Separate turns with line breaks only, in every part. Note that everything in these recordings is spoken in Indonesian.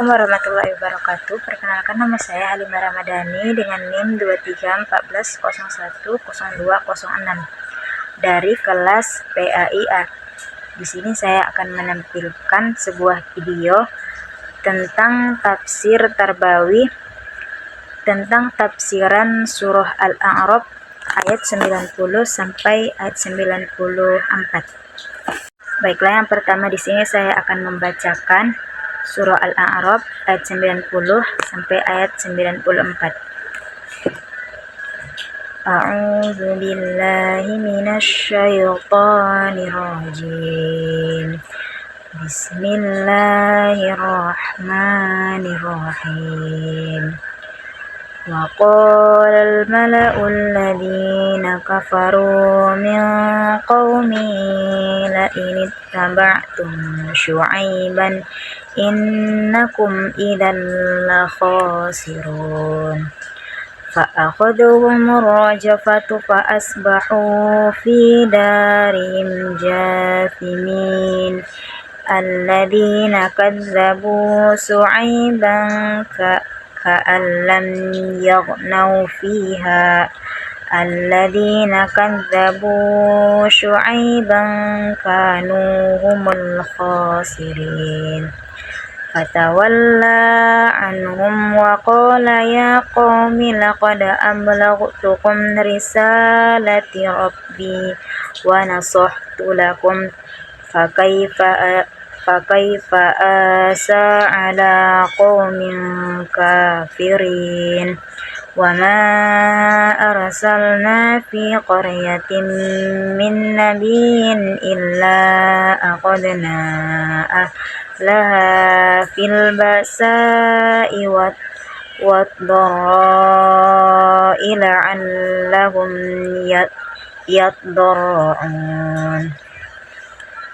Assalamualaikum warahmatullahi wabarakatuh. Perkenalkan, nama saya Halimah Ramadhani dengan NIM 2314010206 dari kelas PAIA. Di sini saya akan menampilkan sebuah video tentang tafsir Tarbawi, tentang tafsiran surah Al-A'raf ayat 90 sampai ayat 94. Baiklah, yang pertama di sini saya akan membacakan surah Al-A'raf ayat 90 sampai ayat 94. A'udzu billahi minasy syaithanir rajim. Bismillahirrahmanirrahim. Wa qala al-mala'u alladhina kafaru min qaumi la in ittaba'tum syu'aiban innakum idzan la khasirun. فأخذهم الرجفة فأصبحوا في دارهم جاثمين الذين كذبوا شعيبا كأن لم يغنوا فيها الذين كذبوا شعيبا كانوا هم الخاسرين فتولى عنهم وقال يا قوم لقد أبلغتكم رسالة ربي ونصحت لكم فكيف آسى على قوم كافرين وما أرسلنا في قرية من نبي إلا أخذنا أهلها في البأساء والضراء لعلهم يضرعون.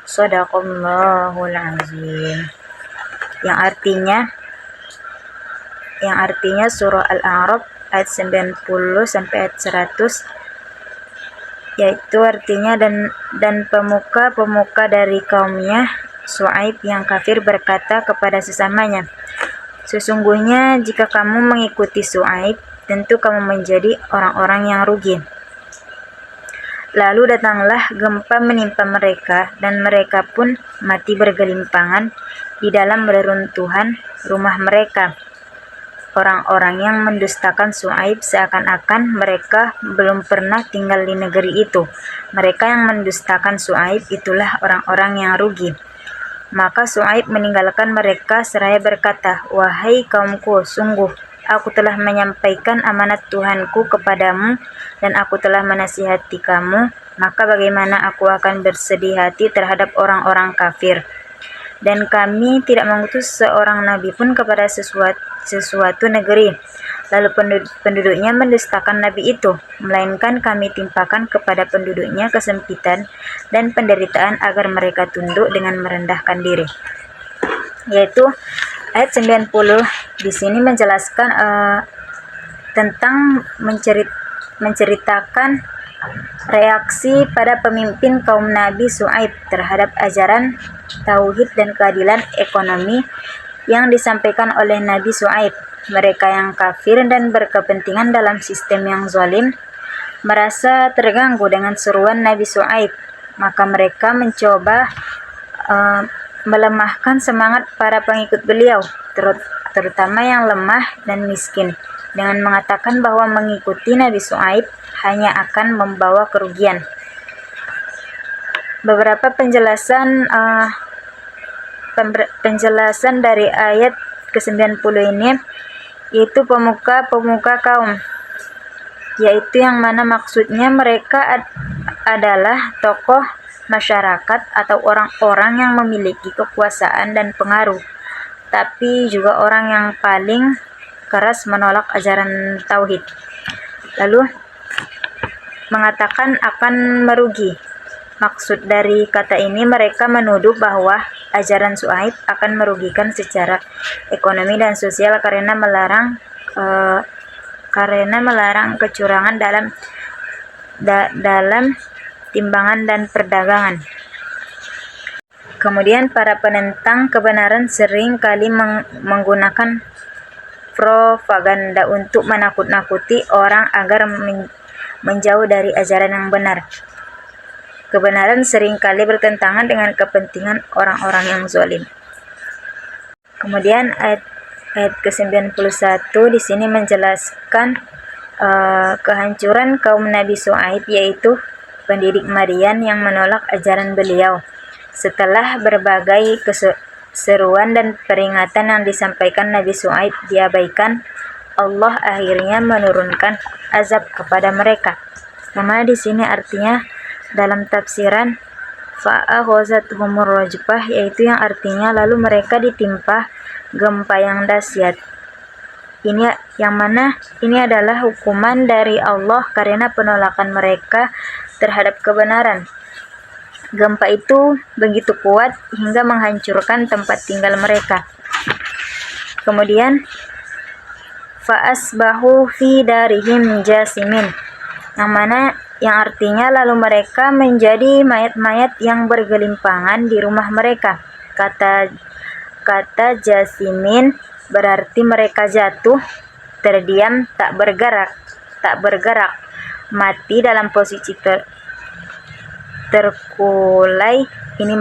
Shadaqallahul azim. Yang artinya surah Al-A'raf ayat 90 sampai ayat 100, yaitu artinya dan pemuka dari kaumnya Syuaib yang kafir berkata kepada sesamanya, sesungguhnya jika kamu mengikuti Syuaib, tentu kamu menjadi orang-orang yang rugi. Lalu datanglah gempa menimpa mereka, dan mereka pun mati bergelimpangan di dalam reruntuhan rumah mereka. Orang-orang yang mendustakan Syuaib seakan-akan mereka belum pernah tinggal di negeri itu. Mereka yang mendustakan Syuaib itulah orang-orang yang rugi. Maka Syuaib meninggalkan mereka seraya berkata, wahai kaumku, sungguh aku telah menyampaikan amanat Tuhanku kepadamu dan aku telah menasihati kamu, maka bagaimana aku akan bersedih hati terhadap orang-orang kafir? Dan kami tidak mengutus seorang nabi pun kepada sesuatu negeri, lalu penduduknya mendustakan nabi itu, melainkan kami timpakan kepada penduduknya kesempitan dan penderitaan agar mereka tunduk dengan merendahkan diri. Yaitu ayat 90 di sini menjelaskan tentang menceritakan reaksi pada pemimpin kaum Nabi Syuaib terhadap ajaran tauhid dan keadilan ekonomi yang disampaikan oleh Nabi Syuaib. Mereka yang kafir dan berkepentingan dalam sistem yang zalim merasa terganggu dengan seruan Nabi Syuaib, maka mereka mencoba melemahkan semangat para pengikut beliau, terutama yang lemah dan miskin, dengan mengatakan bahwa mengikuti Nabi Syuaib hanya akan membawa kerugian. Beberapa penjelasan dari ayat ke-90 ini, yaitu pemuka kaum, yaitu yang mana maksudnya mereka adalah tokoh masyarakat atau orang-orang yang memiliki kekuasaan dan pengaruh, tapi juga orang yang paling keras menolak ajaran tauhid. Lalu mengatakan akan merugi. Maksud dari kata ini, mereka menuduh bahwa ajaran Syuaib akan merugikan secara ekonomi dan sosial karena melarang kecurangan dalam timbangan dan perdagangan. Kemudian para penentang kebenaran sering kali menggunakan propaganda untuk menakut-nakuti orang agar menjauh dari ajaran yang benar. Kebenaran sering kali bertentangan dengan kepentingan orang-orang yang zalim. Kemudian ayat ke-91 di sini menjelaskan kehancuran kaum Nabi Syuaib, yaitu pendidik Madian yang menolak ajaran beliau. Setelah berbagai seruan dan peringatan yang disampaikan Nabi Syuaib diabaikan, Allah akhirnya menurunkan azab kepada mereka. Nama di sini artinya dalam tafsiran fa'akhazathumur rajfah, yaitu yang artinya lalu mereka ditimpa gempa yang dahsyat. Ini yang mana ini adalah hukuman dari Allah karena penolakan mereka terhadap kebenaran. Gempa itu begitu kuat hingga menghancurkan tempat tinggal mereka. Kemudian fa'asbahu fi darihim jasimin, yang artinya lalu mereka menjadi mayat-mayat yang bergelimpangan di rumah mereka. Kata jasimin berarti mereka jatuh, terdiam, tak bergerak, mati dalam posisi terkulai. Ini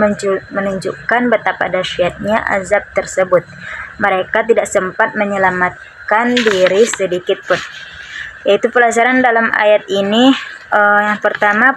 menunjukkan betapa dahsyatnya azab tersebut. Mereka tidak sempat menyelamatkan diri sedikit pun. Yaitu pelajaran dalam ayat ini, yang pertama,